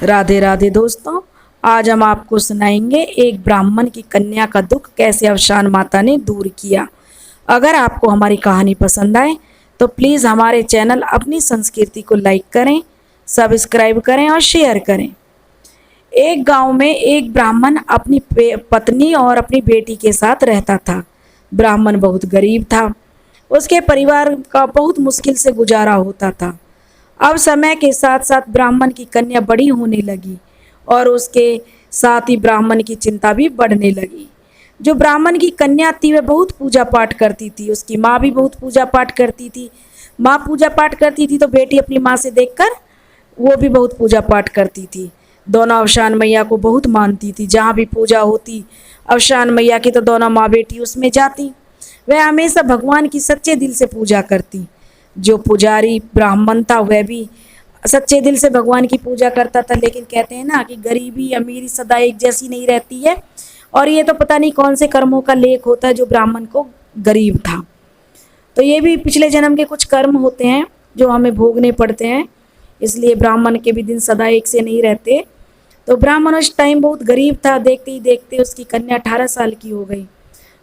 राधे राधे दोस्तों। आज हम आपको सुनाएंगे एक ब्राह्मण की कन्या का दुख कैसे अवसान माता ने दूर किया। अगर आपको हमारी कहानी पसंद आए तो प्लीज़ हमारे चैनल अपनी संस्कृति को लाइक करें, सब्सक्राइब करें और शेयर करें। एक गांव में एक ब्राह्मण अपनी पत्नी और अपनी बेटी के साथ रहता था। ब्राह्मण बहुत गरीब था। उसके परिवार का बहुत मुश्किल से गुजारा होता था। अब समय के साथ साथ ब्राह्मण की कन्या बड़ी होने लगी और उसके साथ ही ब्राह्मण की चिंता भी बढ़ने लगी। जो ब्राह्मण की कन्या थी वह बहुत पूजा पाठ करती थी। उसकी माँ भी बहुत पूजा पाठ करती थी। माँ पूजा पाठ करती थी तो बेटी अपनी माँ से देखकर वो भी बहुत पूजा पाठ करती थी। दोनों अवसान मैया को बहुत मानती थी। जहाँ भी पूजा होती अवसान मैया की तो दोनों माँ बेटी उसमें जाती। वह हमेशा भगवान की सच्चे दिल से पूजा करती। जो पुजारी ब्राह्मण था वह भी सच्चे दिल से भगवान की पूजा करता था। लेकिन कहते हैं ना कि गरीबी अमीरी सदा एक जैसी नहीं रहती है, और ये तो पता नहीं कौन से कर्मों का लेख होता है जो ब्राह्मण को गरीब था। तो ये भी पिछले जन्म के कुछ कर्म होते हैं जो हमें भोगने पड़ते हैं, इसलिए ब्राह्मण के भी दिन सदा एक से नहीं रहते। तो ब्राह्मण उस टाइम बहुत गरीब था। देखते ही देखते उसकी कन्या 18 साल की हो गई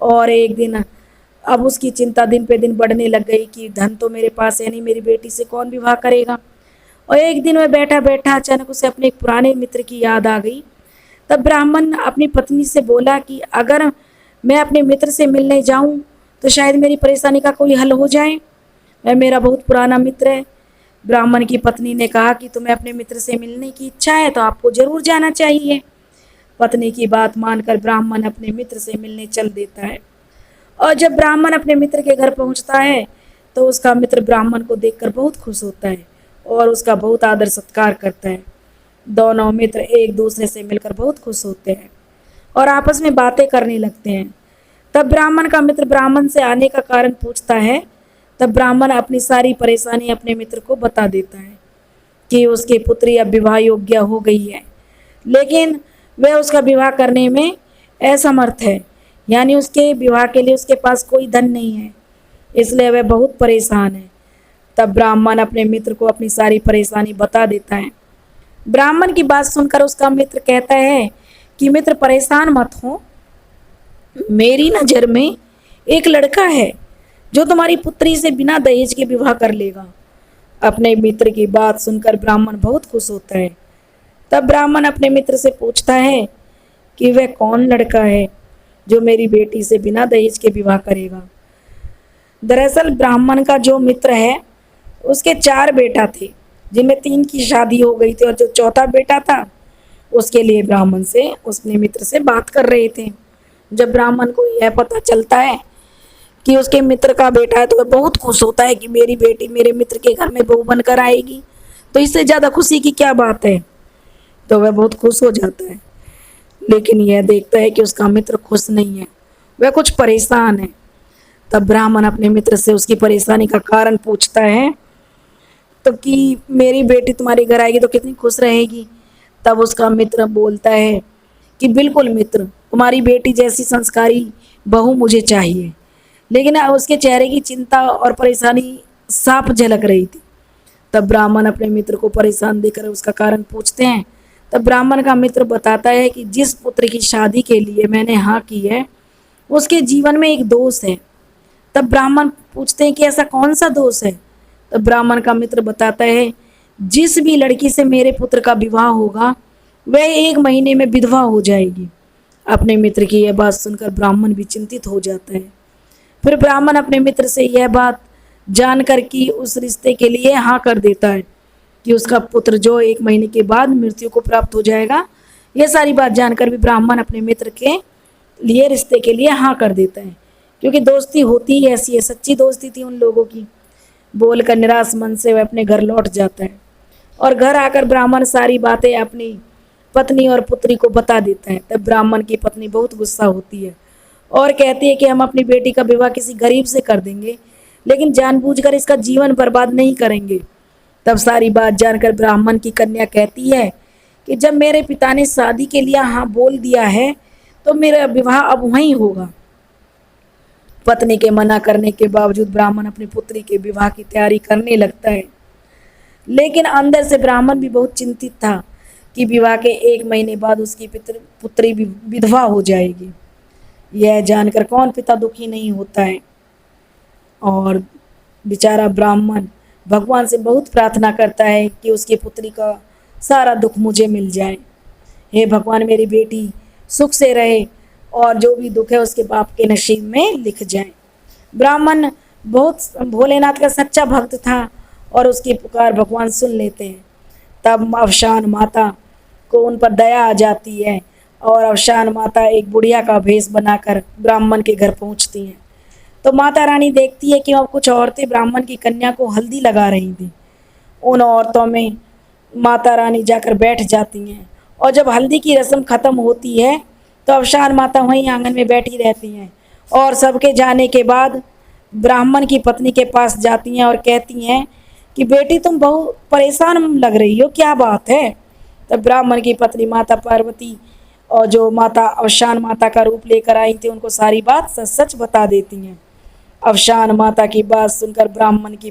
और एक दिन अब उसकी चिंता दिन पे दिन बढ़ने लग गई कि धन तो मेरे पास है नहीं, मेरी बेटी से कौन विवाह करेगा। और एक दिन वह बैठा बैठा अचानक उसे अपने एक पुराने मित्र की याद आ गई। तब ब्राह्मण अपनी पत्नी से बोला कि अगर मैं अपने मित्र से मिलने जाऊं तो शायद मेरी परेशानी का कोई हल हो जाए। वह मेरा बहुत पुराना मित्र है। ब्राह्मण की पत्नी ने कहा कि तुम्हें अपने मित्र से मिलने की इच्छा है तो आपको जरूर जाना चाहिए। पत्नी की बात मानकर ब्राह्मण अपने मित्र से मिलने चल देता है। और जब ब्राह्मण अपने मित्र के घर पहुंचता है तो उसका मित्र ब्राह्मण को देखकर बहुत खुश होता है और उसका बहुत आदर सत्कार करता है। दोनों मित्र एक दूसरे से मिलकर बहुत खुश होते हैं और आपस में बातें करने लगते हैं। तब ब्राह्मण का मित्र ब्राह्मण से आने का कारण पूछता है। तब ब्राह्मण अपनी सारी परेशानी अपने मित्र को बता देता है कि उसकी पुत्री अब विवाह योग्य हो गई है, लेकिन वह उसका विवाह करने में असमर्थ है, यानी उसके विवाह के लिए उसके पास कोई धन नहीं है, इसलिए वह बहुत परेशान है। तब ब्राह्मण अपने मित्र को अपनी सारी परेशानी बता देता है। ब्राह्मण की बात सुनकर उसका मित्र कहता है कि मित्र परेशान मत हो, मेरी नज़र में एक लड़का है जो तुम्हारी पुत्री से बिना दहेज के विवाह कर लेगा। अपने मित्र की बात सुनकर ब्राह्मण बहुत खुश होता है। तब ब्राह्मण अपने मित्र से पूछता है कि वह कौन लड़का है जो मेरी बेटी से बिना दहेज के विवाह करेगा। दरअसल ब्राह्मण का जो मित्र है उसके 4 बेटा थे, जिनमें 3 की शादी हो गई थी और जो चौथा बेटा था उसके लिए ब्राह्मण से उसने मित्र से बात कर रहे थे। जब ब्राह्मण को यह पता चलता है कि उसके मित्र का बेटा है तो वह बहुत खुश होता है कि मेरी बेटी मेरे मित्र के घर में बहू बनकर आएगी, तो इससे ज़्यादा खुशी की क्या बात है। तो वह बहुत खुश हो जाता है, लेकिन यह देखता है कि उसका मित्र खुश नहीं है, वह कुछ परेशान है। तब ब्राह्मण अपने मित्र से उसकी परेशानी का कारण पूछता है तो कि मेरी बेटी तुम्हारे घर आएगी तो कितनी खुश रहेगी। तब उसका मित्र बोलता है कि बिल्कुल मित्र, तुम्हारी बेटी जैसी संस्कारी बहू मुझे चाहिए। लेकिन उसके चेहरे की चिंता और परेशानी साफ झलक रही थी। तब ब्राह्मण अपने मित्र को परेशान देखकर उसका कारण पूछते हैं। तब ब्राह्मण का मित्र बताता है कि जिस पुत्र की शादी के लिए मैंने हाँ की है उसके जीवन में एक दोष है। तब ब्राह्मण पूछते हैं कि ऐसा कौन सा दोष है। तब ब्राह्मण का मित्र बताता है, जिस भी लड़की से मेरे पुत्र का विवाह होगा वह 1 महीने में विधवा हो जाएगी। अपने मित्र की यह बात सुनकर ब्राह्मण भी चिंतित हो जाता है। फिर ब्राह्मण अपने मित्र से यह बात जानकर कि उस रिश्ते के लिए हाँ कर देता है कि उसका पुत्र जो 1 महीने के बाद मृत्यु को प्राप्त हो जाएगा। यह सारी बात जानकर भी ब्राह्मण अपने मित्र के लिए रिश्ते के लिए हाँ कर देता है, क्योंकि दोस्ती होती ही ऐसी है, सच्ची दोस्ती थी उन लोगों की। बोलकर निराश मन से वह अपने घर लौट जाता है और घर आकर ब्राह्मण सारी बातें अपनी पत्नी और पुत्री को बता देता है। तब ब्राह्मण की पत्नी बहुत गुस्सा होती है और कहती है कि हम अपनी बेटी का विवाह किसी गरीब से कर देंगे, लेकिन जानबूझकर इसका जीवन बर्बाद नहीं करेंगे। तब सारी बात जानकर ब्राह्मण की कन्या कहती है कि जब मेरे पिता ने शादी के लिए हाँ बोल दिया है तो मेरा विवाह अब वहीं होगा। पत्नी के मना करने के बावजूद ब्राह्मण अपनी पुत्री के विवाह की तैयारी करने लगता है, लेकिन अंदर से ब्राह्मण भी बहुत चिंतित था कि विवाह के 1 महीने बाद उसकी पुत्री विधवा हो जाएगी। यह जानकर कौन पिता दुखी नहीं होता है। और बेचारा ब्राह्मण भगवान से बहुत प्रार्थना करता है कि उसकी पुत्री का सारा दुख मुझे मिल जाए। हे भगवान, मेरी बेटी सुख से रहे और जो भी दुख है उसके बाप के नसीब में लिख जाए। ब्राह्मण बहुत भोलेनाथ का सच्चा भक्त था और उसकी पुकार भगवान सुन लेते हैं। तब अवसान माता को उन पर दया आ जाती है और अवसान माता एक बुढ़िया का भेष बनाकर ब्राह्मण के घर पहुंचती हैं। तो माता रानी देखती है कि वह कुछ औरतें ब्राह्मण की कन्या को हल्दी लगा रही थी। उन औरतों में माता रानी जाकर बैठ जाती हैं और जब हल्दी की रस्म ख़त्म होती है तो अवसान माता वहीं आंगन में बैठी रहती हैं और सबके जाने के बाद ब्राह्मण की पत्नी के पास जाती हैं और कहती हैं कि बेटी तुम बहुत परेशान लग रही हो, क्या बात है। तब ब्राह्मण की पत्नी माता पार्वती और जो माता अवसान माता का रूप लेकर आई थी उनको सारी बात सच सच बता देती हैं। अवसान माता की बात सुनकर ब्राह्मण की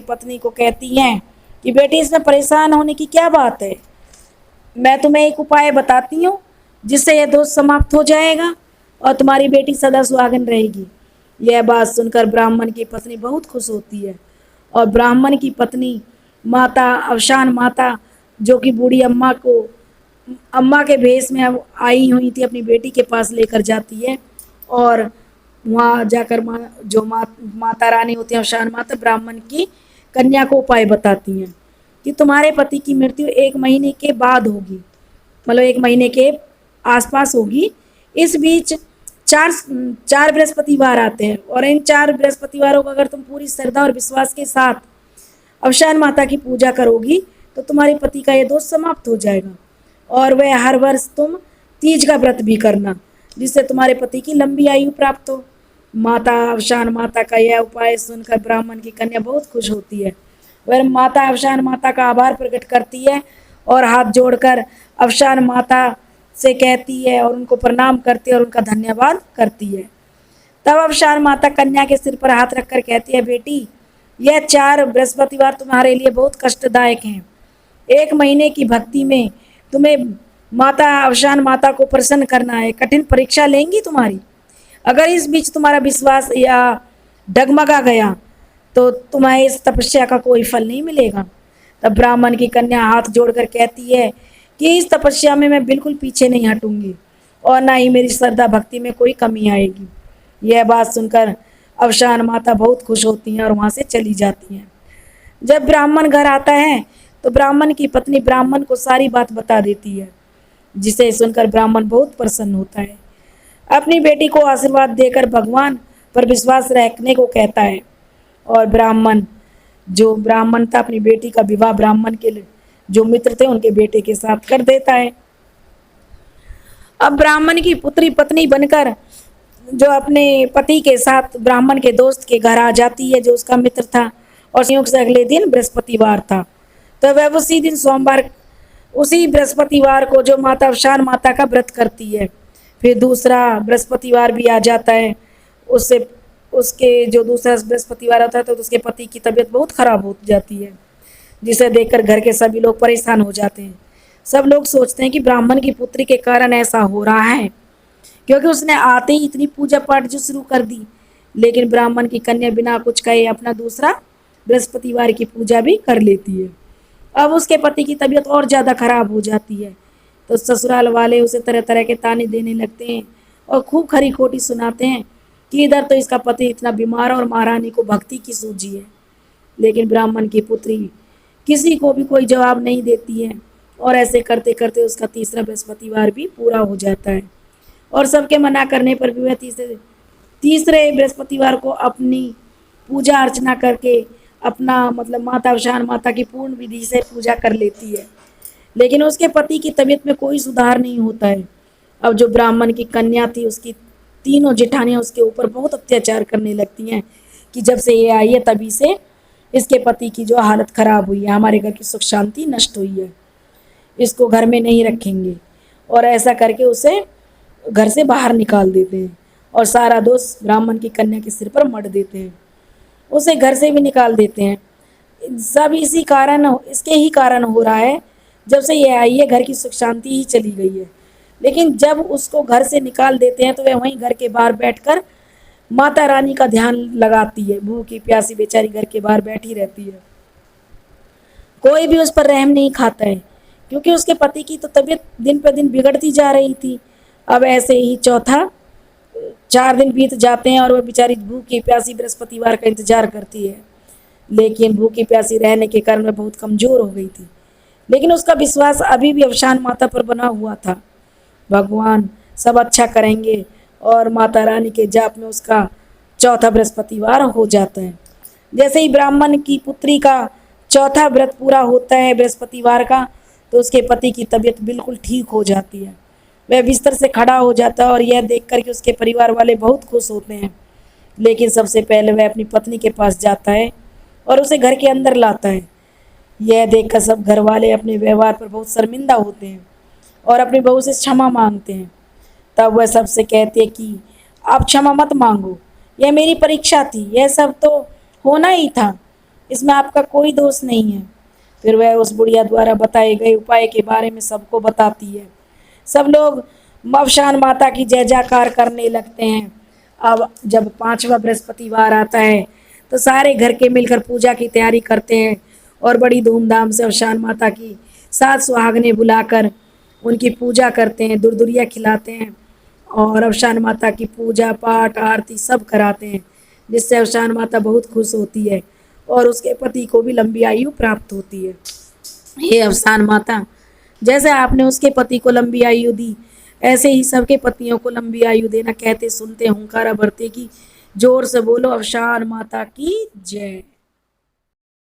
पत्नी को कहती हैं कि बेटी इसमें परेशान होने की क्या बात है, मैं तुम्हें एक उपाय बताती हूँ जिससे यह दोष समाप्त हो जाएगा और तुम्हारी बेटी सदा सुहागन रहेगी। यह बात सुनकर ब्राह्मण की पत्नी बहुत खुश होती है और ब्राह्मण की पत्नी माता अवसान माता जो कि बूढ़ी अम्मा के भेष में आई हुई थी अपनी बेटी के पास लेकर जाती है और वहाँ जाकर माता रानी होती है अवसान माता ब्राह्मण की कन्या को उपाय बताती हैं कि तुम्हारे पति की मृत्यु 1 महीने के बाद होगी, मतलब 1 महीने के आसपास होगी। इस बीच चार बृहस्पतिवार आते हैं और इन 4 बृहस्पतिवारों को अगर तुम पूरी श्रद्धा और विश्वास के साथ अवसान माता की पूजा करोगी तो तुम्हारे पति का ये दोष समाप्त हो जाएगा। और वह हर वर्ष तुम तीज का व्रत भी करना जिससे तुम्हारे पति की लंबी आयु प्राप्त हो। माता अवसान माता का यह उपाय सुनकर ब्राह्मण की कन्या बहुत खुश होती है। वह माता अवसान माता का आभार प्रकट करती है और हाथ जोड़कर अवसान माता से कहती है और उनको प्रणाम करती है और उनका धन्यवाद करती है। तब अवसान माता कन्या के सिर पर हाथ रखकर कहती है, बेटी यह 4 बृहस्पतिवार तुम्हारे लिए बहुत कष्टदायक हैं। 1 महीने की भक्ति में तुम्हें माता अवसान माता को प्रसन्न करना है, कठिन परीक्षा लेंगी तुम्हारी। अगर इस बीच तुम्हारा विश्वास या डगमगा गया तो तुम्हें इस तपस्या का कोई फल नहीं मिलेगा। तब ब्राह्मण की कन्या हाथ जोड़कर कहती है कि इस तपस्या में मैं बिल्कुल पीछे नहीं हटूंगी और ना ही मेरी श्रद्धा भक्ति में कोई कमी आएगी। यह बात सुनकर अवसान माता बहुत खुश होती हैं और वहाँ से चली जाती हैं। जब ब्राह्मण घर आता है तो ब्राह्मण की पत्नी ब्राह्मण को सारी बात बता देती है, जिसे सुनकर ब्राह्मण बहुत प्रसन्न होता है। अपनी बेटी को आशीर्वाद देकर भगवान पर विश्वास रखने को कहता है और ब्राह्मण था अपनी बेटी का विवाह ब्राह्मण के जो मित्र थे उनके बेटे के साथ कर देता है। अब ब्राह्मण की पुत्री पत्नी बनकर जो अपने पति के साथ ब्राह्मण के दोस्त के घर आ जाती है जो उसका मित्र था और संयोग से अगले दिन बृहस्पतिवार था। तो वह उसी बृहस्पतिवार को जो माता अवसान माता का व्रत करती है। फिर दूसरा बृहस्पतिवार भी आ जाता है, उसके जो दूसरा बृहस्पतिवार आता है तो उसके पति की तबीयत बहुत खराब हो जाती है, जिसे देखकर घर के सभी लोग परेशान हो जाते हैं। सब लोग सोचते हैं कि ब्राह्मण की पुत्री के कारण ऐसा हो रहा है क्योंकि उसने आते ही इतनी पूजा पाठ जो शुरू कर दी। लेकिन ब्राह्मण की कन्या बिना कुछ कहे अपना दूसरा बृहस्पतिवार की पूजा भी कर लेती है। अब उसके पति की तबीयत और ज़्यादा खराब हो जाती है तो ससुराल वाले उसे तरह तरह के ताने देने लगते हैं और खूब खरी खोटी सुनाते हैं कि इधर तो इसका पति इतना बीमार और महारानी को भक्ति की सूझी है। लेकिन ब्राह्मण की पुत्री किसी को भी कोई जवाब नहीं देती है और ऐसे करते करते उसका तीसरा बृहस्पतिवार भी पूरा हो जाता है और सबके मना करने पर भी वह तीसरे बृहस्पतिवार को अपनी पूजा अर्चना करके अपना मतलब माता अवसान माता की पूर्ण विधि से पूजा कर लेती है। लेकिन उसके पति की तबीयत में कोई सुधार नहीं होता है। अब जो ब्राह्मण की कन्या थी उसकी तीनों जेठानियाँ उसके ऊपर बहुत अत्याचार करने लगती हैं कि जब से ये आई है तभी से इसके पति की जो हालत ख़राब हुई है, हमारे घर की सुख शांति नष्ट हुई है, इसको घर में नहीं रखेंगे। और ऐसा करके उसे घर से बाहर निकाल देते हैं और सारा दोष ब्राह्मण की कन्या के सिर पर मढ़ देते हैं, उसे घर से भी निकाल देते हैं। सब इसी कारण, इसके ही कारण हो रहा है। जब से ये आई है घर की सुख शांति ही चली गई है। लेकिन जब उसको घर से निकाल देते हैं तो वह वहीं घर के बाहर बैठकर माता रानी का ध्यान लगाती है। भूखी प्यासी बेचारी घर के बाहर बैठी रहती है। कोई भी उस पर रहम नहीं खाता है, क्योंकि उसके पति की तो तबीयत दिन पर दिन बिगड़ती जा रही थी। अब ऐसे ही चौथा 4 दिन बीत जाते हैं और वह बेचारी भूखी प्यासी बृहस्पतिवार का इंतजार करती है। लेकिन भूखी प्यासी रहने के कारण वह बहुत कमज़ोर हो गई थी। लेकिन उसका विश्वास अभी भी अवसान माता पर बना हुआ था। भगवान सब अच्छा करेंगे और माता रानी के जाप में उसका चौथा बृहस्पतिवार हो जाता है। जैसे ही ब्राह्मण की पुत्री का चौथा व्रत पूरा होता है बृहस्पतिवार का, तो उसके पति की तबीयत बिल्कुल ठीक हो जाती है। वह बिस्तर से खड़ा हो जाता है और यह देख कर के उसके परिवार वाले बहुत खुश होते हैं। लेकिन सबसे पहले वह अपनी पत्नी के पास जाता है और उसे घर के अंदर लाता है। यह देखकर सब घर वाले अपने व्यवहार पर बहुत शर्मिंदा होते हैं और अपनी बहू से क्षमा मांगते हैं। तब वह सबसे कहते हैं कि आप क्षमा मत मांगो, यह मेरी परीक्षा थी, यह सब तो होना ही था, इसमें आपका कोई दोष नहीं है। फिर वह उस बुढ़िया द्वारा बताए गए उपाय के बारे में सबको बताती है। सब लोग अवसान माता की जय जयकार करने लगते हैं। अब जब 5वां बृहस्पतिवार आता है तो सारे घर के मिलकर पूजा की तैयारी करते हैं और बड़ी धूमधाम से अवसान माता की 7 सुहागनें बुलाकर उनकी पूजा करते हैं, दुर्दुरिया खिलाते हैं और अवसान माता की पूजा पाठ आरती सब कराते हैं, जिससे अवसान माता बहुत खुश होती है और उसके पति को भी लंबी आयु प्राप्त होती है। हे अवसान माता, जैसे आपने उसके पति को लंबी आयु दी, ऐसे ही सबके पतियों को लंबी आयु देना। कहते सुनते हुंकारा भरते की जोर से बोलो अवसान माता की जय।